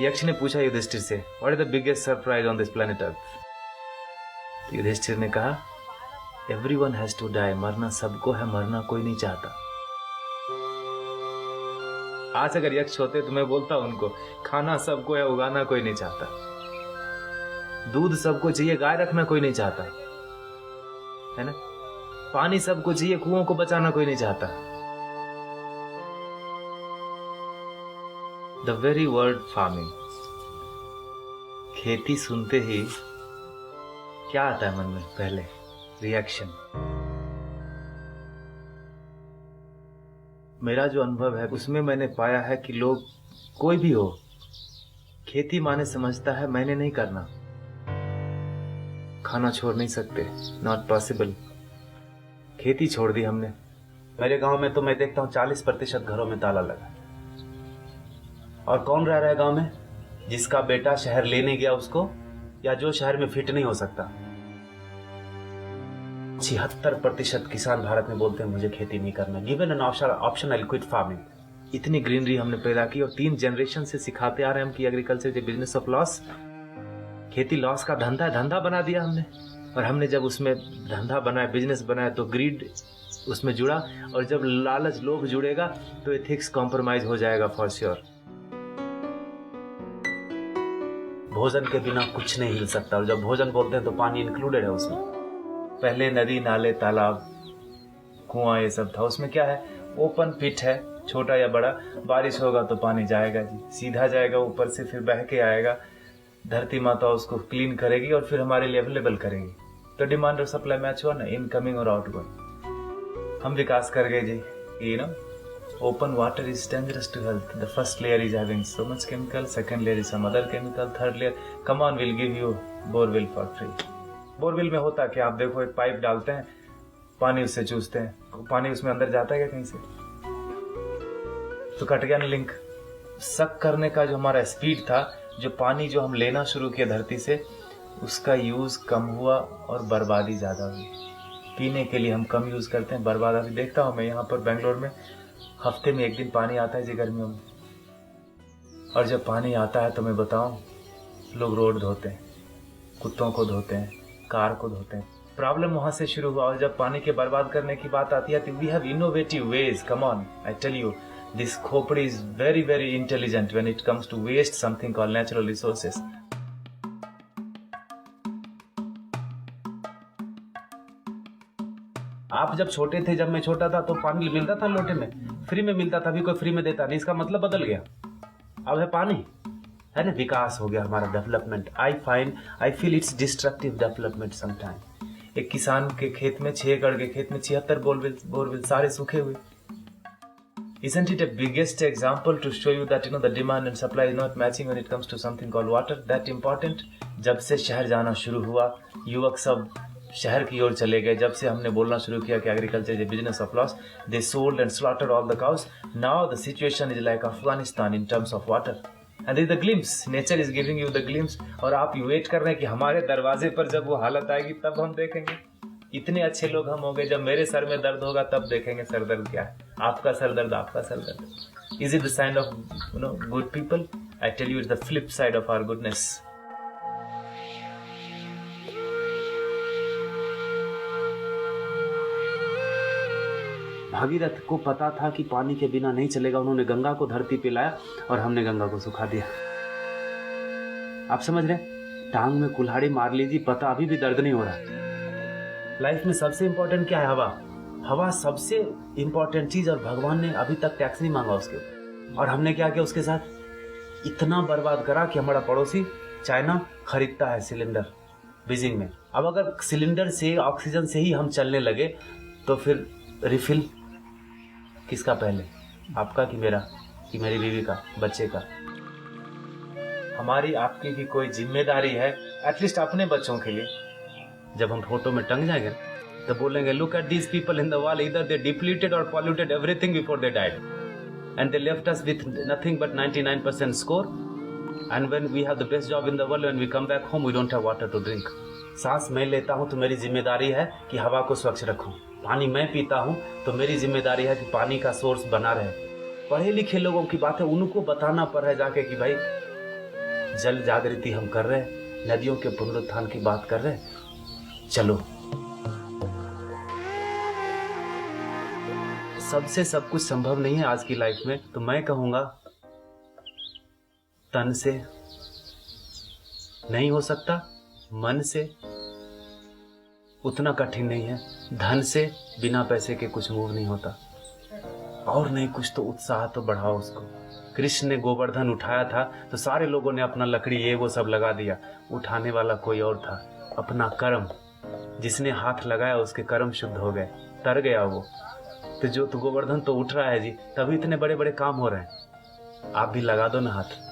यक्ष ने पूछा युधिष्ठिर से, what is the biggest surprise on this planet earth? Yudhishthir ने कहा, एवरीवन हैज टू डाई, मरना सबको है, मरना कोई नहीं चाहता। आज अगर यक्ष होते तो मैं बोलता उनको, खाना सबको है, उगाना कोई नहीं चाहता। दूध सबको चाहिए, गाय रखना कोई नहीं चाहता, है ना। पानी सबको चाहिए, कुओं को बचाना कोई नहीं चाहता। द वेरी वर्ड फार्मिंग, खेती सुनते ही क्या आता है मन में? पहले रिएक्शन। मेरा जो अनुभव है उसमें मैंने पाया है कि लोग, कोई भी हो, खेती माने समझता है मैंने नहीं करना, खाना छोड़ नहीं सकते, नॉट पॉसिबल। खेती छोड़ दी हमने। मेरे गांव में तो मैं देखता हूं 40% घरों में ताला लगा। और कौन रह रहा है गांव में? जिसका बेटा शहर लेने गया उसको, या जो शहर में फिट नहीं हो सकता। 76% किसान भारत में बोलते हैं मुझे खेती नहीं करना। Given an option I quit farming. इतनी ग्रीनरी हमने पैदा की और 3 जनरेशन से सिखाते आ रहे हैं हम कि agriculture is a business of loss. खेती लॉस का धंधा, धंधा बना दिया हमने। और हमने जब उसमें धंधा बनाया, बिजनेस बनाया, तो ग्रीड उसमें जुड़ा। और जब लालच, लोभ जुड़ेगा तो एथिक्स कॉम्प्रोमाइज हो जाएगा फॉर श्योर। भोजन के बिना कुछ नहीं हिल सकता। और जब भोजन बोलते हैं तो पानी इंक्लूडेड है उसमें। पहले नदी, नाले, तालाब, कुआं, ये सब था। उसमें क्या है? ओपन पिट है, छोटा या बड़ा। बारिश होगा तो पानी जाएगा जी, सीधा जाएगा ऊपर से, फिर बह के आएगा। धरती माता उसको क्लीन करेगी और फिर हमारे लिए अवेलेबल करेगी। तो डिमांड और सप्लाई मैच हुआ ना, इनकमिंग और आउटगोइंग। हम विकास कर गए जी। You know, open water is dangerous to health. The first layer is having so much chemical, second layer is some other chemical, third layer, come on, we'll give you borewell for free. Borewell में होता क्या? आप देखो, एक pipe डालते हैं, पानी उससे चूसते हैं, पानी उसमें अंदर जाता है क्या कहीं से? तो कट गया ना लिंक। सक करने का जो हमारा स्पीड था, जो पानी जो हम लेना शुरू किया धरती से, उसका यूज कम हुआ और बर्बादी ज्यादा हुई। पीने के लिए हम कम यूज करते हैं, बर्बादी देखता हूं मैं। यहाँ पर बेंगलोर में हफ्ते में 1 दिन पानी आता है जी, गर्मियों में। और जब पानी आता है तो मैं बताऊं, लोग रोड धोते हैं, कुत्तों को धोते हैं, कार को धोते हैं। प्रॉब्लम वहां से शुरू हुआ। और जब पानी के बर्बाद करने की बात आती है तो we have innovative ways. Come on, I tell you, this खोपड़ी is very very intelligent when it comes to waste something called natural resources. आप जब छोटे थे, जब मैं छोटा था, तो पानी मिलता था लोटे में, फ्री में मिलता था। अभी कोई फ्री में देता नहीं, इसका मतलब बदल गया। अब है पानी, है ना। विकास हो गया हमारा, development. I feel it's destructive development sometime. एक किसान के खेत में, 6 एकड़ के खेत में 76 बोरवेल सारे सूखे हुए। Isn't it a biggest example to show you that the demand and supply is not matching when it comes to something called water? That important. जब से शहर जाना शुरू हुआ, युवक सब शहर की ओर चले गए। जब से हमने बोलना शुरू किया कि agriculture is a business of loss, they sold and slaughtered all the cows. Now the situation is like Afghanistan in terms of water. And the glimpse, nature is giving you the glimpse. और आप wait कर रहे हैं कि हमारे दरवाजे पर जब वो हालत आएगी तब हम देखेंगे। इतने अच्छे लोग हम हो गए, जब मेरे सर में दर्द होगा तब देखेंगे सर दर्द क्या है। आपका सर दर्द, आपका सर दर्द। Is it the sign of good people? I tell you, it's the flip side of our goodness. Bhagirath को पता था कि पानी के बिना नहीं चलेगा। उन्होंने गंगा को धरती पे लाया और हमने गंगा को सुखा दिया। आप समझ रहे? टांग में कुल्हाड़ी मार लीजिए, पता अभी भी दर्द नहीं हो रहा। लाइफ में सबसे इंपॉर्टेंट क्या है? हवा। हवा सबसे इंपॉर्टेंट चीज, और भगवान ने अभी तक टैक्स नहीं मांगा उसके। और हमने क्या किया उसके साथ? इतना बर्बाद करा कि हमारा पड़ोसी चाइना खरीदता है सिलेंडर बीजिंग में। अब अगर सिलेंडर से, ऑक्सीजन से ही हम चलने लगे तो फिर रिफिल किसका पहले? आपका कि मेरा, कि मेरी बीवी का, बच्चे का? हमारी आपकी भी कोई जिम्मेदारी है, एटलीस्ट अपने बच्चों के लिए। जब हम फोटो में टंग जाएंगे तो बोलेंगे, look at these people in the wall, इधर दे डिप्लीटेड और polluted everything before they died and they left us with nothing but 99% score. And when we have the best job in the world, when we come back home we don't have water to drink. सांस मैं लेता हूं तो मेरी जिम्मेदारी है कि हवा को स्वच्छ रखूं। पानी मैं पीता हूं तो मेरी जिम्मेदारी है कि पानी का सोर्स बना रहे। पढ़े लिखे लोगों की बात है, उनको बताना पड़ रहा है जाके कि भाई जल जागृति हम कर रहे हैं, नदियों के पुनरुत्थान की बात कर रहे हैं। चलो, सबसे सब कुछ संभव नहीं है आज की लाइफ में, तो मैं कहूंगा तन से नहीं हो सकता, मन से उतना कठिन नहीं है, धन से बिना पैसे के कुछ मूव नहीं होता, और नहीं कुछ तो उत्साह तो बढ़ाओ उसको। कृष्ण ने गोवर्धन उठाया था तो सारे लोगों ने अपना लकड़ी ये वो सब लगा दिया, उठाने वाला कोई और था। अपना कर्म, जिसने हाथ लगाया उसके कर्म शुद्ध हो गए, तर गया वो। तो गोवर्धन तो उठ रहा है जी, तभी इतने बड़े बड़े काम हो रहे हैं। आप भी लगा दो ना हाथ।